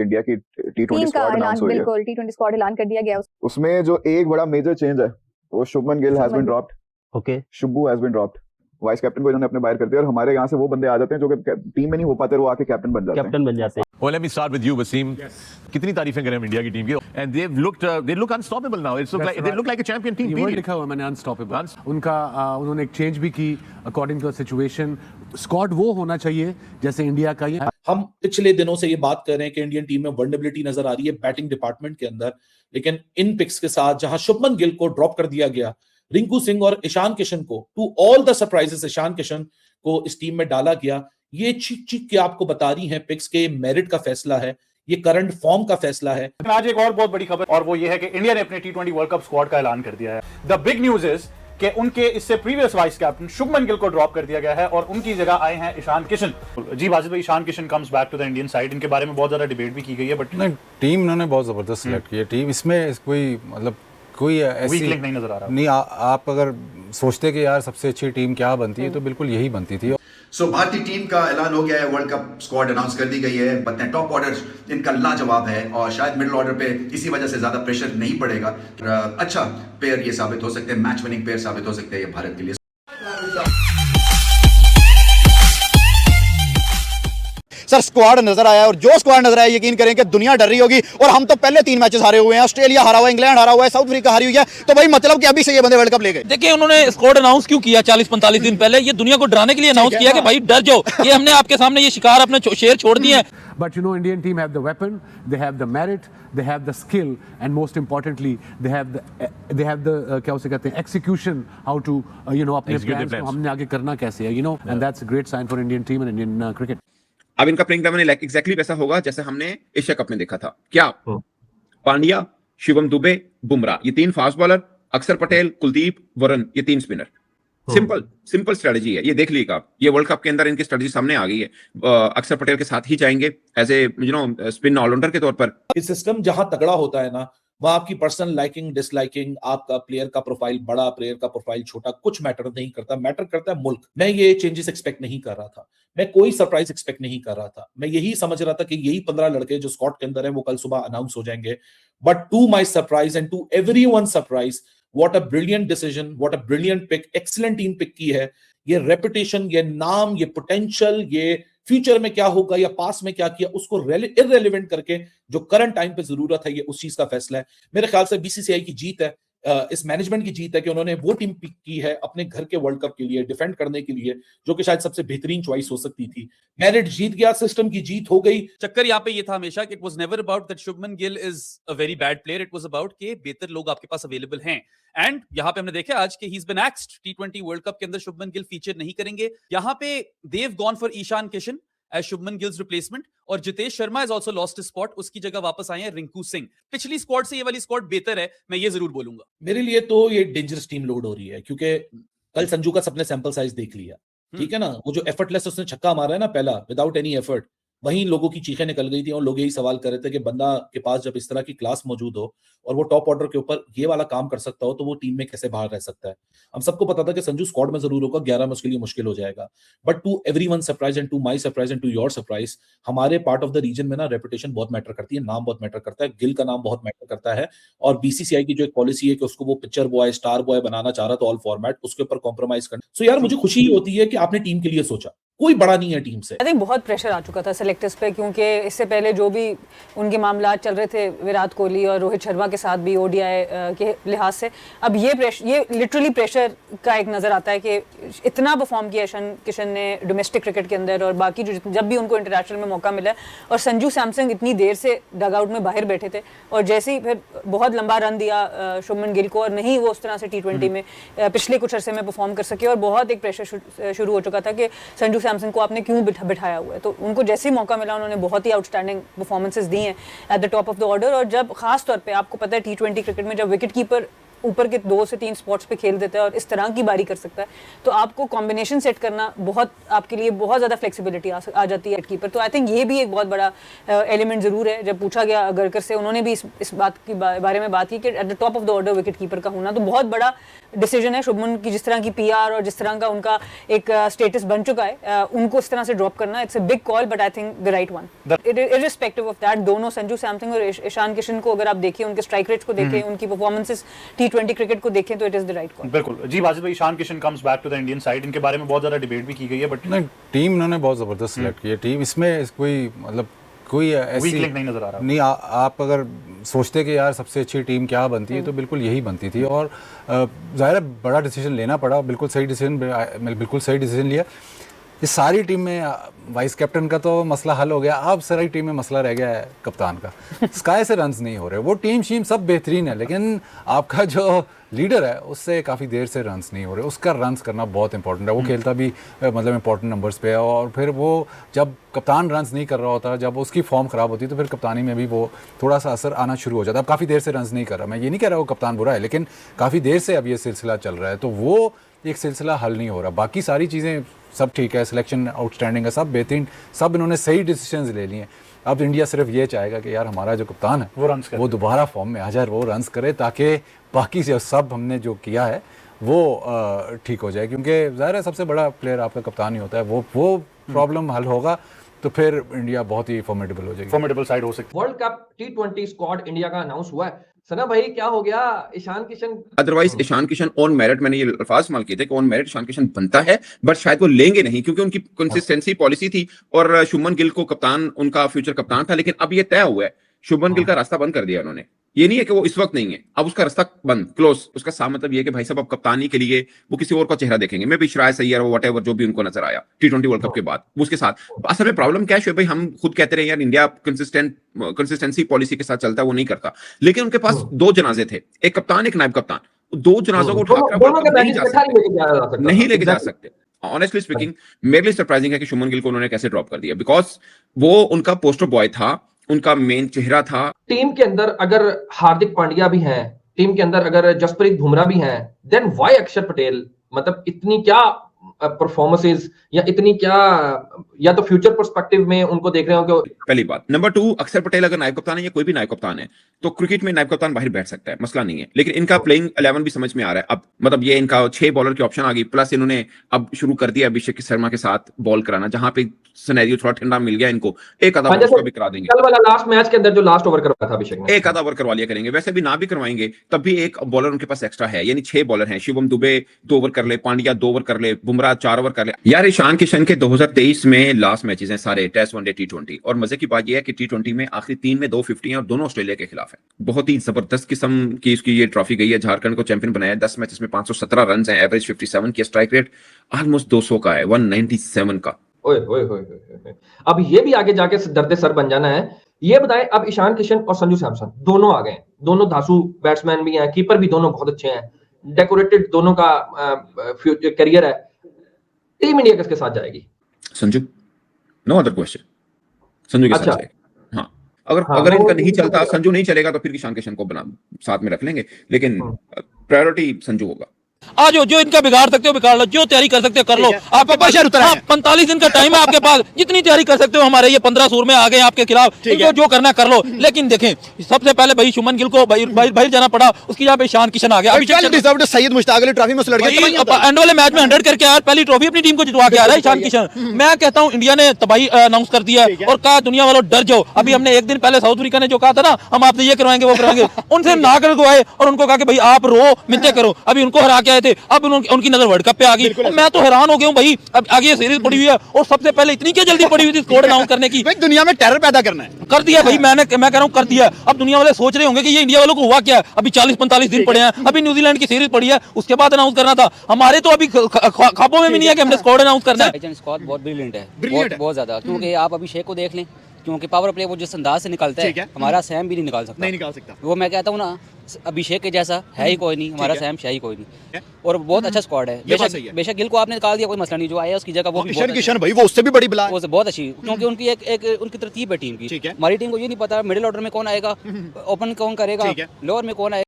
India की टी20 team का squad ऐलान, अनाउंस हुई है। बिल्कुल टी20 स्क्वाड ऐलान कर दिया गया है। उसमें जो एक बड़ा मेजर चेंज है वो Shubman Gill has been dropped. Okay, Shubhu has been dropped. Vice captain को इन्होंने अपने बाहर कर दिया और हमारे यहाँ से वो बंदे आ जाते हैं जो कि टीम में नहीं हो पाते, वो आके कैप्टन बन जाते हैं। कैप्टन बन जाते हैं। Well, let me start with you, Wasim. कितनी तारीफें करें हम इंडिया की टीम की, and they look unstoppable now. They look like a champion team. ये लिखा हुआ मैंने अनस्टॉपेबल। उनका उन्होंने एक चेंज भी की according to the situation. Squad वो होना चाहिए जैसे इंडिया का। ये हम पिछले दिनों से ये बात कर रहे हैं कि इंडियन टीम में वल्नरेबिलिटी नजर आ रही है बैटिंग डिपार्टमेंट के अंदर, लेकिन इन पिक्स के साथ जहां शुभमन गिल को ड्रॉप कर दिया गया, रिंकू सिंह और ईशान किशन को, to all the surprises Ishan Kishan को इस टीम में डाला गया। ये चीख चीख के आपको बता रही हैं पिक्स के मेरिट का फैसला है, ये करंट फॉर्म का फैसला है। आज एक और बहुत बड़ी खबर, और वो ये है कि इंडिया ने अपने टी20 वर्ल्ड कप स्क्वाड का ऐलान कर दिया है। द बिग न्यूज इज कि उनके इससे previous vice captain Shubman Gill को ड्रॉप कर दिया गया है और उनकी जगह आए हैं ईशान किशन। जी बाजिद भाई, Ishan Kishan comes back to the Indian side, इनके बारे में बहुत ज्यादा डिबेट भी की गई है, बट नहीं, टीम उन्होंने बहुत जबरदस्त सिलेक्ट की है। टीम इसमें कोई मतलब कोई ऐसी वीक लिंक नहीं नजर आ रहा। नहीं, आप अगर सोचते कि यार सबसे अच्छी टीम क्या बनती है तो बिल्कुल यही बनती थी। सो भारतीय टीम का ऐलान हो गया है, वर्ल्ड कप स्क्वाड अनाउंस कर दी गई है। बताएं, टॉप ऑर्डर इनका लाजवाब है और शायद मिडिल ऑर्डर पे इसी वजह से ज्यादा प्रेशर नहीं पड़ेगा। अच्छा पेयर ये साबित हो सकते हैं, मैच विनिंग पेयर साबित हो सकते हैं ये भारत के लिए। सर स्क्वाड नजर आया और जो स्क्वाड नजर आया यकीन करें कि दुनिया डर रही होगी। और हम तो पहले 3 मैचेस हारे हुए हैं, ऑस्ट्रेलिया हारा हुआ है, इंग्लैंड हारा हुआ है, साउथ अफ्रीका हारी हुई है, तो भाई मतलब कि अभी से ये बंदे वर्ल्ड कप ले गए। देखिए उन्होंने स्क्वाड अनाउंस क्यों किया 40-45 दिन पहले? ये दुनिया को डराने के लिए अनाउंस किया कि भाई डर जाओ, ये हमने आपके सामने ये शिकार अपने शेर छोड़ दिए हैं। But you know, Indian team have the weapon, they have the merit, they have the skill, and most importantly, they have the क्या उसे कहते हैं execution, how to अपने plans को हमने आगे करना कैसे है, and that's a great sign for Indian team and Indian cricket. अब इनका प्लेइंग 11 एग्जैक्टली वैसा होगा जैसे हमने एशिया कप में देखा था। क्या पांड्या, शिवम दुबे, बुमराह, ये 3 फास्ट बॉलर, अक्षर पटेल, कुलदीप, वरुण, ये 3 स्पिनर। सिंपल स्ट्रेटजी है, ये देख लीजिएगा आप। ये वर्ल्ड कप के अंदर इनकी स्ट्रेटजी सामने आ गई है। अक्षर पटेल के साथ ही जाएंगे एज ए स्पिन ऑलराउंडर के तौर पर। इस सिस्टम जहां तगड़ा होता है ना, वहां आपकी पर्सनल लाइकिंग डिसलाइकिंग, आपका प्लेयर का प्रोफाइल बड़ा, प्लेयर का प्रोफाइल छोटा, कुछ मैटर नहीं करता। मैटर करता है मुल्क। मैं ये चेंजेस एक्सपेक्ट नहीं कर रहा था, मैं कोई सरप्राइज एक्सपेक्ट नहीं कर रहा था। मैं यही समझ रहा था कि यही 15 लड़के जो स्क्वाड के अंदर है वो कल सुबह अनाउंस हो जाएंगे। But to my surprise and to everyone surprise, what a brilliant decision, what a brilliant pick, excellent team pick की है। ये रेपुटेशन, ये नाम, ये पोटेंशियल, ये फ्यूचर में क्या होगा या पास में क्या किया उसको इररेलेवेंट करके जो करंट टाइम पे जरूरत है, ये उस चीज का फैसला है। मेरे ख्याल से बीसीसीआई की जीत है, इस मैनेजमेंट की जीत है कि उन्होंने वो टीम पिक की है अपने घर के वर्ल्ड कप के लिए, डिफेंड करने के लिए, जो कि शायद सबसे बेहतरीन चॉइस हो सकती थी। मेरिट जीत गया, सिस्टम की जीत हो गई। चक्कर यहाँ पे ये था हमेशा कि it was never about that Shubman Gill is a very bad player, it was about कि बेहतर लोग आपके पास अवेलेबल हैं। एंड यहाँ पे हमने देखा आज कि ही इज बीन एक्स्ड। टी20 वर्ल्ड कप के अंदर शुभमन गिल फीचर नहीं करेंगे। यहाँ पे they've gone for Ishan Kishan as Shubman Gill's replacement, और Jitesh Sharma has also lost his spot, उसकी जगह वापस आए हैं रिंकू सिंह। पिछली स्क्वाड से ये वाली स्क्वाड बेहतर है, मैं ये जरूर बोलूंगा। मेरे लिए तो ये डेंजरस टीम लोड हो रही है, क्योंकि कल संजू का सबने सैंपल साइज देख लिया, ठीक है ना। वो जो एफर्टलेस उसने छक्का मारा है ना पहला, विदाउट एनी एफर्ट, वहीं लोगों की चीखें निकल गई थी और लोग यही सवाल कर रहे थे कि बंदा के पास जब इस तरह की क्लास मौजूद हो और वो टॉप ऑर्डर के ऊपर ये वाला काम कर सकता हो, तो वो टीम में कैसे बाहर रह सकता है। हम सबको पता था कि संजू स्क्वाड में जरूर होगा, 11 में उसके लिए मुश्किल हो जाएगा। But to everyone surprise and to my surprise and to your surprise, हमारे पार्ट ऑफ द रीजन में ना रेपुटेशन बहुत मैटर करती है, नाम बहुत मैटर करता है। गिल का नाम बहुत मैटर करता है, और बीसीसीआई की जो एक पॉलिसी है कि उसको वो पिक्चर बॉय, स्टार बॉय बनाना चाह रहा था ऑल फॉर्मेट, उसके ऊपर कॉम्प्रोमाइज करना। सो यार मुझे खुशी होती है कि आपने टीम के लिए सोचा, कोई बड़ा नहीं है टीम से। आई थिंक बहुत प्रेशर आ चुका था सेलेक्टर्स पे, क्योंकि इससे पहले जो भी उनके मामला चल रहे थे विराट कोहली और रोहित शर्मा के साथ भी ओडीआई के लिहाज से, अब ये लिटरली प्रेशर का एक नज़र आता है कि इतना परफॉर्म किया ईशान किशन ने डोमेस्टिक क्रिकेट के अंदर, और बाकी जब भी उनको इंटरनेशनल में मौका मिला, और संजू सैमसन इतनी देर से डग आउट में बाहर बैठे थे, और जैसे ही फिर बहुत लंबा रन दिया शुभमन गिल को, और नहीं वो उस तरह से टी20 में पिछले कुछ अरसे में परफॉर्म कर सके, और बहुत एक प्रेशर शुरू हो चुका था कि संजू सैमसन को आपने क्यों बिठाया हुआ है। तो उनको जैसे ही मौका मिला उन्होंने बहुत ही आउटस्टैंडिंग परफॉर्मेंसेस दी हैं at the top of the order. और जब खास तौर पे आपको पता है टी20 क्रिकेट में जब विकेट कीपर ऊपर के 2 से 3 स्पॉट्स पे खेल देता है और इस तरह की बारी कर सकता है, तो आपको कॉम्बिनेशन सेट करना बहुत आपके लिए बहुत ज़्यादा फ्लेक्सिबिलिटी आ जाती है कीपर। तो आई थिंक ये भी एक बहुत बड़ा एलिमेंट ज़रूर है। जब पूछा गया अगरकर से, उन्होंने भी इस बात की बारे में बात की कि at the top of the order wicket keeper का होना तो बहुत बड़ा डिसीजन है। शुभमन की जिस तरह की PR और जिस तरह का उनका एक स्टेटस बन चुका है, उनको इस तरह से ड्रॉप करना it's a big call, but I think the right one. Irrespective of that, दोनों संजू सैमसन और ईशान किशन को अगर आप देखिए, उनके स्ट्राइक रेट्स को देखें, उनकी परफॉर्मेंसेस T20 क्रिकेट को देखें, तो it is the right call. बिल्कुल जी बाजिद भाई, Ishan Kishan comes back to the Indian side, इनके बारे में बहुत ज्यादा डिबेट भी की गई है, बट नहीं, टीम इन्होंने बहुत जबरदस्त सिलेक्ट की है। टीम इसमें कोई मतलब कोई ऐसी वीक लिंक नहीं नजर आ रहा। नहीं, आप अगर सोचते कि यार सबसे अच्छी टीम क्या बनती है, तो बिल्कुल यही बनती थी। और ज़ाहिर है बड़ा डिसीजन लेना पड़ा, बिल्कुल सही डिसीजन लिया। इस सारी टीम में वाइस कैप्टन का तो मसला हल हो गया, अब सारी टीम में मसला रह गया है कप्तान का। स्काई से रन्स नहीं हो रहे, वो टीम सब बेहतरीन है, लेकिन आपका जो लीडर है उससे काफ़ी देर से रन्स नहीं हो रहे। उसका रन्स करना बहुत इंपॉर्टेंट है। वो खेलता भी मतलब इंपॉर्टेंट नंबर्स पे है, और फिर वो जब कप्तान रन्स नहीं कर रहा होता, जब उसकी फॉर्म ख़राब होती है, तो फिर कप्तानी में भी वो थोड़ा सा असर आना शुरू हो जाता है। अब काफ़ी देर से रन्स नहीं कर रहा, मैं ये नहीं कह रहा वो कप्तान बुरा है, लेकिन काफ़ी देर से अब ये सिलसिला चल रहा है, तो वो एक सिलसिला हल नहीं हो रहा। बाकी सारी चीज़ें सब ठीक है, सिलेक्शन आउटस्टैंडिंग है, सब बेहतरीन, सब इन्होंने सही डिसीजंस ले लिए हैं। अब इंडिया सिर्फ ये चाहेगा कि यार हमारा जो कप्तान है वो दोबारा फॉर्म में आ जाए, वो रन्स करे, ताकि बाकी से सब हमने जो किया है वो ठीक हो जाए, क्योंकि ज़ाहिर है सबसे बड़ा प्लेयर आपका कप्तान ही होता है। वो प्रॉब्लम हल होगा तो फिर इंडिया बहुत ही फॉर्मेडेबल हो जाएगी, फॉर्मेडेबल साइड हो सकती है। World cup T20 squad India का अनाउंस हुआ है। सना भाई क्या हो गया Ishan Kishan? Otherwise Ishan Kishan on merit, मैंने ये अल्फाज इस्तेमाल किए थे कि ऑन मेरिट ईशान किशन बनता है, बट शायद वो लेंगे नहीं, क्योंकि उनकी कंसिस्टेंसी पॉलिसी थी और शुभमन गिल को कप्तान, उनका फ्यूचर कप्तान था। लेकिन अब ये तय हुआ है, शुभमन गिल का रास्ता बंद कर दिया उन्होंने। ये नहीं है कि वो इस वक्त नहीं है, अब उसका रास्ता बंद, क्लोज। उसका साफ मतलब ये है कि भाई साहब अब कप्तानी के लिए वो किसी और का चेहरा देखेंगे। मैं भी श्राय सैय्यर वट एवर जो भी उनको नजर आया T20 वर्ल्ड कप के बाद, उसके साथ असल में प्रॉब्लम क्या है भाई, हम खुद कहते रहे यार इंडिया कंसिस्टेंसी पॉलिसी के साथ चलता है, वो नहीं करता। लेकिन उनके पास 2 जनाजे थे, एक कप्तान एक नायब कप्तान, 2 जनाजों को उठाकर नहीं लेके जा सकते। ऑनेस्टली स्पीकिंग मेरे लिए सरप्राइजिंग है कि शुभमन गिल को उन्होंने कैसे ड्रॉप कर दिया, बिकॉज वो उनका पोस्टर बॉय था, उनका मेन चेहरा था। टीम के अंदर अगर हार्दिक पांड्या भी हैं, टीम के अंदर अगर जसप्रीत बुमराह भी हैं, देन व्हाई अक्षर पटेल? मतलब इतनी क्या परफॉर्मेंसेस या इतनी क्या, या तो फ्यूचर पर्सपेक्टिव में उनको देख रहे हो कि पहली बात। नंबर 2, अक्षर पटेल अगर नायब कप्तान है या कोई भी नायब कप्तान है, तो क्रिकेट में नायब कप्तान बाहर बैठ सकता है, मसला नहीं है। लेकिन इनका प्लेइंग 11 भी समझ में आ रहा है अब, मतलब ये इनका 6 बॉलर की ऑप्शन आ गई, प्लस इन्होंने अब शुरू कर दिया अभिषेक शर्मा के साथ बॉल कराना, जहां पे सिनेरियो थोड़ा ठंडा मिल गया इनको, एक आधा ओवर भी करा देंगे। कल वाला लास्ट मैच के अंदर जो लास्ट ओवर करवाया था अभिषेक ने, एक आधा ओवर करवा लिया करेंगे। वैसे भी ना भी करवाएंगे तब भी एक बॉलर उनके पास एक्स्ट्रा है, यानी 6 बॉलर हैं। शिवम दुबे 2 ओवर कर ले, पांड्या 2 ओवर कर ले, बुमराह 4 ओवर कर ले। यार ईशान किशन के 2023 में लास्ट मैचेस हैं सारे, टेस्ट, वनडे, T20, और मजे की बात यह है कि T20 में आखिरी 3 में 2 50 हैं और दोनों ऑस्ट्रेलिया के खिलाफ है। बहुत ही जबरदस्त किस्म की इसकी ये ट्रॉफी गई है। झारखंड को चैंपियन बनाया, 10 मैचेस में 517 रन है, एवरेज 57 की, स्ट्राइक रेट ऑलमोस्ट 200 का है, 197 का। ओए ओए ओए, अब ये भी आगे जाके दर्द सर बन जाना है। ये बताएं, अब ईशान किशन और संजू सैमसन दोनों आ गए, दोनों धांसू बैट्समैन भी हैं, कीपर भी दोनों बहुत अच्छे हैं, डेकोरेटेड दोनों का करियर है। टीम इंडिया किसके साथ जाएगी? Sanju, no other question, Sanju के साथ जाएगी। हाँ, अगर इनका नहीं चलता, संजू नहीं चलेगा, तो फिर ईशान किशन को साथ में रख लेंगे, लेकिन प्रायोरिटी संजू होगा। आज जो इनका बिगाड़ सकते हो बिगाड़ लो, जो तैयारी कर सकते हो कर लो। आपके पास 45 दिन का टाइम है आपके पास, जितनी तैयारी कर सकते हो। हमारे ये 15 सूर में आ गए आपके खिलाफ, इनको जो करना कर लो। लेकिन देखें, सबसे पहले भाई शुभमन गिल को बाहर जाना पड़ा, उसकी जगह पे ईशान किशन आ गया। सैयद मुश्ताक अली ट्रॉफी में एंड वाले मैच में 100 करके आया, पहली ट्रॉफी अपनी टीम को जितवा के आ रहा है ईशान किशन। मैं कहता हूँ इंडिया ने तबाही अनाउंस कर दिया और कहा दुनिया वालों डर जाओ। अभी हमने एक दिन पहले साउथ अफ्रीका ने जो कहा था ना, हम आपसे ये करवाएंगे वो करवाएंगे, उनसे ना कर गए और उनको कहा कि भाई आप रो मिन्नतें करो। अभी उनको हरा के आए थे, अब उनकी नजर वर्ल्ड कप पे आ गई। मैं तो हैरान हो गया हूं भाई, अब आगे ये सीरीज पड़ी हुई है और सबसे पहले इतनी क्या जल्दी पड़ी हुई थी स्कोर अनाउंस करने की। दुनिया में टेरर पैदा करना है, कर दिया भाई। मैं कह रहा हूं कर दिया। अब दुनिया वाले सोच रहे होंगे कि ये इंडिया वालों को हुआ क्या। अभी 40-45 दिन पड़े हैं, अभी न्यूजीलैंड की सीरीज पड़ी है, उसके बाद अनाउंस करना था। हमारे तो अभी ख्वाबों में भी नहीं है कि हमने स्कोर अनाउंस करना है। स्क्वाड बहुत ब्रिलियंट है, बहुत ज्यादा, क्योंकि आप अभिषेक को देख लें, क्योंकि पावर प्ले वो जिस अंदाज से निकलता है, हमारा सैम भी नहीं निकाल सकता। वो मैं कहता हूँ ना, अभिषेक के जैसा है ही कोई नहीं, हमारा सैम है ही कोई नहीं, और बहुत अच्छा स्क्वाड है। बेशक गिल को आपने निकाल दिया, कोई मसला नहीं, जो आया उसकी जगह वो किशन भाई वो उससे भी बड़ी बला है, वो बहुत अच्छी, क्योंकि उनकी एक उनकी तरतीब है टीम की। हमारी टीम को ये नहीं पता मिडिल ऑर्डर में कौन आएगा, ओपन कौन करेगा, लोअर में कौन आएगा।